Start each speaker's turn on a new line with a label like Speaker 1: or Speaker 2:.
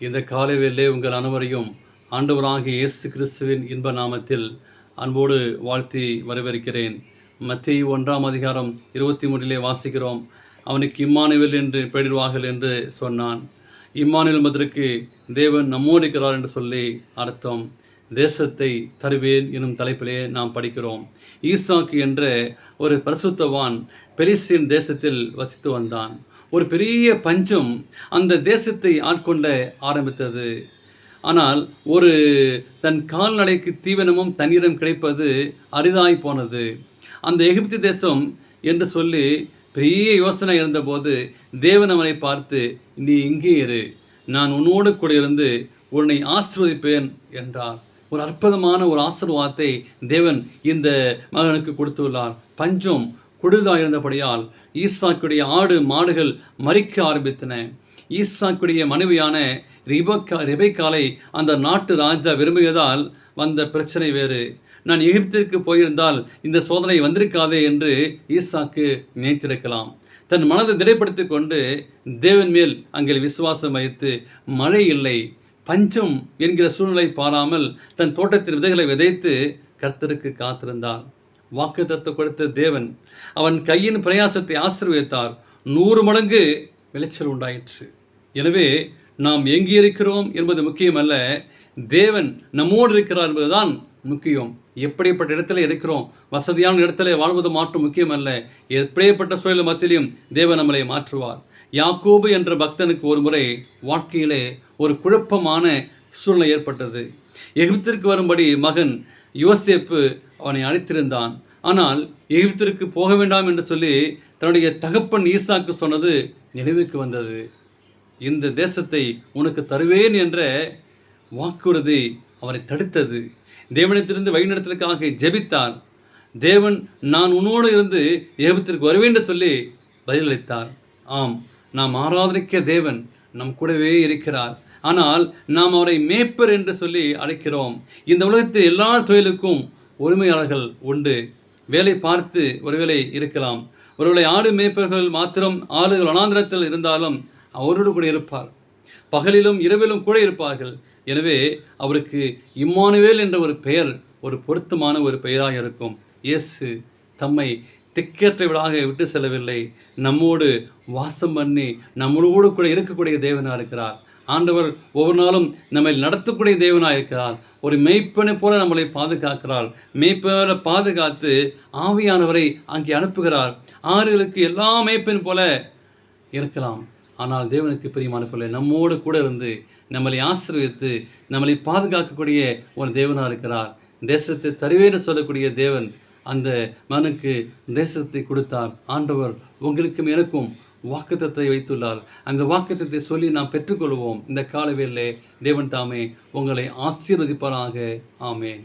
Speaker 1: இந்த காலை வேளையிலே உங்கள் அனைவரையும் ஆண்டவராகிய இயேசு கிறிஸ்துவின் இன்ப நாமத்தில் அன்போடு வாழ்த்தி வரவேற்கிறேன். மத்தேயு 1 அதிகாரம் 23 வாசிக்கிறோம். அவனுக்கு இம்மானுவேல் என்று பெயரிடுவார்கள் என்று சொன்னான். இம்மானுவேல் என்பதற்கு தேவன் நம்மோடு இருக்கிறார் என்று சொல்லி அர்த்தம். தேசத்தை தருவேன் எனும் தலைப்பிலே நாம் படிக்கிறோம். ஈசாக்கு என்ற ஒரு பரிசுத்தவான் பெலிஸ்தீன் தேசத்தில் வசித்து வந்தான். ஒரு பெரிய பஞ்சம் அந்த தேசத்தை ஆட்கொள்ள ஆரம்பித்தது. ஆனால் ஒரு தன் கால்நடைக்கு தீவனமும் தண்ணீரும் கிடைப்பது அரிதாய் போனது. அந்த எகிப்து தேசம் என்று சொல்லி பெரிய யோசனை இருந்தபோது தேவன் அவனை பார்த்து, நீ இங்கே இரு, நான் உன்னோடு கூட இருந்து உன்னை ஆசீர்வதிப்பேன் என்றார். ஒரு அற்புதமான ஒரு ஆசீர்வாதத்தை தேவன் இந்த மகனுக்கு கொடுத்துள்ளார். பஞ்சம் கொடுதாக இருந்தபடியால் ஈசாக்குடைய ஆடு மாடுகள் மறிக்க ஆரம்பித்தன. ஈசாக்குடைய மனைவியான ரெபெக்காளை அந்த நாட்டு ராஜா விரும்பியதால் வந்த பிரச்சனை வேறு. நான் எகிப்திற்கு போயிருந்தால் இந்த சோதனை வந்திருக்காதே என்று ஈசாக்கு நினைத்திருக்கலாம். தன் மனதை திடப்படுத்தி கொண்டு தேவன் மேல் அங்கே விசுவாசம் வைத்து, மழை இல்லை, பஞ்சம் என்கிற சூழ்நிலை பாராமல் தன் தோட்டத்தில் விதைகளை விதைத்து கர்த்தருக்கு காத்திருந்தார். வாக்குத்தத்தம் கொடுத்த தேவன் அவன் கையின் பிரயாசத்தை ஆசீர்வதித்தார். 100 மடங்கு விளைச்சல் உண்டாயிற்று. எனவே நாம் எங்கே இருக்கிறோம் என்பது முக்கியமல்ல, தேவன் நம்மோடு இருக்கிறார் என்பதுதான் முக்கியம். எப்படிப்பட்ட இடத்துல இருக்கிறோம், வசதியான இடத்துல வாழ்வது மாற்றம் முக்கியமல்ல, எப்படிப்பட்ட சூழல் மத்தியிலும் தேவன் நம்மளை மாற்றுவார். யாக்கோபு என்ற பக்தனுக்கு ஒரு முறை வாழ்க்கையிலே ஒரு குழப்பமான சூழ்நிலை ஏற்பட்டது. எகிப்திற்கு வரும்படி மகன் யோசேப்பு அவனை அழைத்திருந்தான். ஆனால் எகிப்திற்கு போக வேண்டாம் என்று சொல்லி தன்னுடைய தகப்பன் ஈசாக்கு சொன்னது நினைவுக்கு வந்தது. இந்த தேசத்தை உனக்கு தருவேன் என்ற வாக்குறுதி அவனை தடுத்தது. தேவனிடத்திலிருந்து வழிநடத்தலுக்காக ஜெபித்தார். தேவன், நான் உன்னோடு இருந்து எகிப்திற்கு வருவேன் என்று சொல்லி பதிலளித்தார். ஆம், நாம் ஆராதனைக்க தேவன் நம் கூடவே இருக்கிறார். ஆனால் நாம் அவரை மேய்ப்பர் என்று சொல்லி அழைக்கிறோம். இந்த உலகத்தில் எல்லா தொழிலுக்கும் உரிமையாளர்கள் உண்டு. வேலை பார்த்து ஒருவேளை இருக்கலாம். ஒருவேளை ஆடு மேய்ப்பர்கள் மாத்திரம் ஆடுகள் வனாந்திரத்தில் இருந்தாலும் அவரோடு கூட இருப்பார். பகலிலும் இரவிலும் கூட இருப்பார்கள். எனவே அவருக்கு இம்மானுவேல் என்ற ஒரு பெயர் ஒரு பொருத்தமான ஒரு பெயராக இருக்கும். இயேசு தம்மை திக்கற்றவர்களாக விட்டு செல்லவில்லை. நம்மோடு வாசம் பண்ணி நம்மளோடு கூட இருக்கக்கூடிய தேவனாக இருக்கிறார். ஆண்டவர் ஒவ்வொரு நாளும் நம்மை நடத்தக்கூடிய தேவனாக இருக்கிறார். ஒரு மெய்ப்பனை போல நம்மளை பாதுகாக்கிறார். மெய்ப்பனை பாதுகாத்து ஆவியானவரை அங்கே அனுப்புகிறார். ஆறுகளுக்கு எல்லா மெய்ப்பன் போல இருக்கலாம். ஆனால் தேவனுக்கு பிரியமான பிள்ளை நம்மோடு கூட இருந்து நம்மளை ஆசீர்வதித்து நம்மளை பாதுகாக்கக்கூடிய ஒரு தேவனாக இருக்கிறார். தேசத்தை தருவேன்னு சொல்லக்கூடிய தேவன் அந்த மகனுக்கு தேசத்தை கொடுத்தார். ஆண்டவர் உங்களுக்கும் எனக்கும் வாக்குத்தத்தை வைத்துள்ளார். அந்த வாக்குத்தத்தை சொல்லி நாம் பெற்றுக்கொள்வோம். இந்த காலவேளையிலே தேவன் தாமே உங்களை ஆசீர்வதிப்பாராக. ஆமேன்.